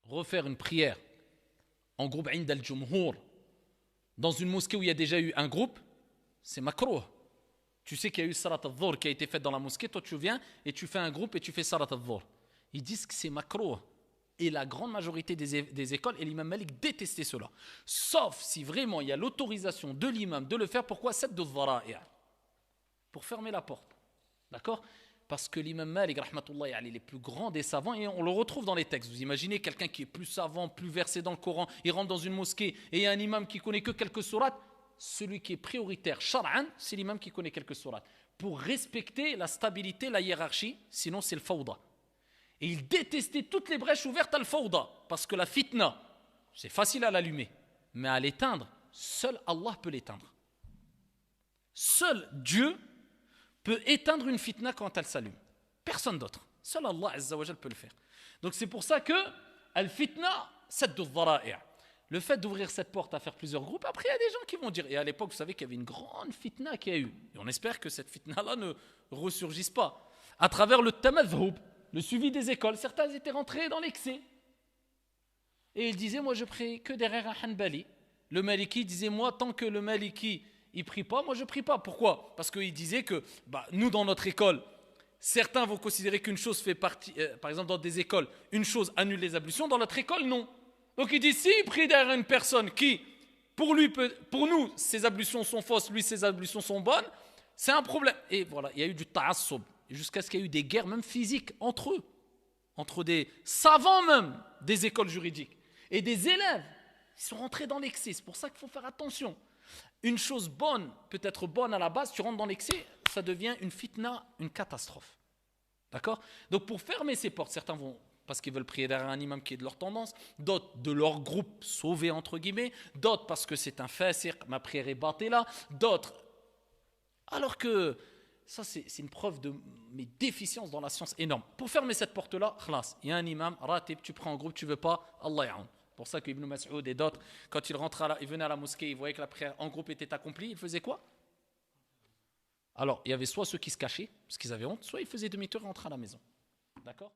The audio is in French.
refaire une prière en groupe عند الجمهور dans une mosquée où il y a déjà eu un groupe, c'est makrouh. Tu sais qu'il y a eu salat al-dhuhr qui a été faite dans la mosquée, toi tu viens et tu fais un groupe et tu fais salat al-dhuhr. Ils disent que c'est makrouh. Et la grande majorité des écoles, et l'imam Malik détestait cela. Sauf si vraiment il y a l'autorisation de l'imam de le faire. Pourquoi? Sadd al-dhara'i', pour fermer la porte. D'accord? Parce que l'imam Malik, rahmatullahi alayhi, les plus grands des savants, et on le retrouve dans les textes. Vous imaginez quelqu'un qui est plus savant, plus versé dans le Coran, il rentre dans une mosquée et il y a un imam qui connaît que quelques sourates. Celui qui est prioritaire, shar'an, c'est l'imam qui connaît quelques sourates. Pour respecter la stabilité, la hiérarchie, sinon c'est le fawda. Et il détestait toutes les brèches ouvertes à al-fawda, parce que la fitna, c'est facile à l'allumer, mais à l'éteindre, seul Allah peut l'éteindre. Seul Dieu peut éteindre une fitna quand elle s'allume. Personne d'autre. Seul Allah Azza wa Jal peut le faire. Donc c'est pour ça que al-fitna, sadd al-dhara'i'. Le fait d'ouvrir cette porte à faire plusieurs groupes, après il y a des gens qui vont dire, et à l'époque vous savez qu'il y avait une grande fitna qui a eu, et on espère que cette fitna-là ne ressurgisse pas, à travers le tamadhhoub, le suivi des écoles. Certains étaient rentrés dans l'excès, et ils disaient, moi je prie que derrière un Hanbali. Le Maliki disait, moi tant que le Maliki il prie pas, moi je prie pas. Pourquoi? Parce qu'il disait que nous dans notre école, certains vont considérer qu'une chose fait partie, par exemple dans des écoles, une chose annule les ablutions, dans notre école non. Donc il dit, s'il prie derrière une personne qui, pour nous, ses ablutions sont fausses, lui, ses ablutions sont bonnes, c'est un problème. Et voilà, il y a eu du ta'assub, jusqu'à ce qu'il y ait eu des guerres, même physiques, entre eux, entre des savants même, des écoles juridiques, et des élèves. Ils sont rentrés dans l'excès, c'est pour ça qu'il faut faire attention. Une chose bonne, peut être bonne à la base, tu rentres dans l'excès, ça devient une fitna, une catastrophe. D'accord? Donc pour fermer ces portes, certains vont parce qu'ils veulent prier derrière un imam qui est de leur tendance, d'autres de leur groupe sauvé entre guillemets, d'autres parce que c'est un fasiq, ma prière est batela, d'autres alors que ça c'est une preuve de mes déficiences dans la science énorme. Pour fermer cette porte-là, khlas, il y a un imam, ratib, tu prends un groupe, tu veux pas, Allah ya'oun. Pour ça qu'Ibn Mas'ud et d'autres, quand ils venaient à la mosquée, ils voyaient que la prière en groupe était accomplie, ils faisaient quoi? Alors, il y avait soit ceux qui se cachaient, parce qu'ils avaient honte, soit ils faisaient demi-tour et rentraient à la maison. D'accord?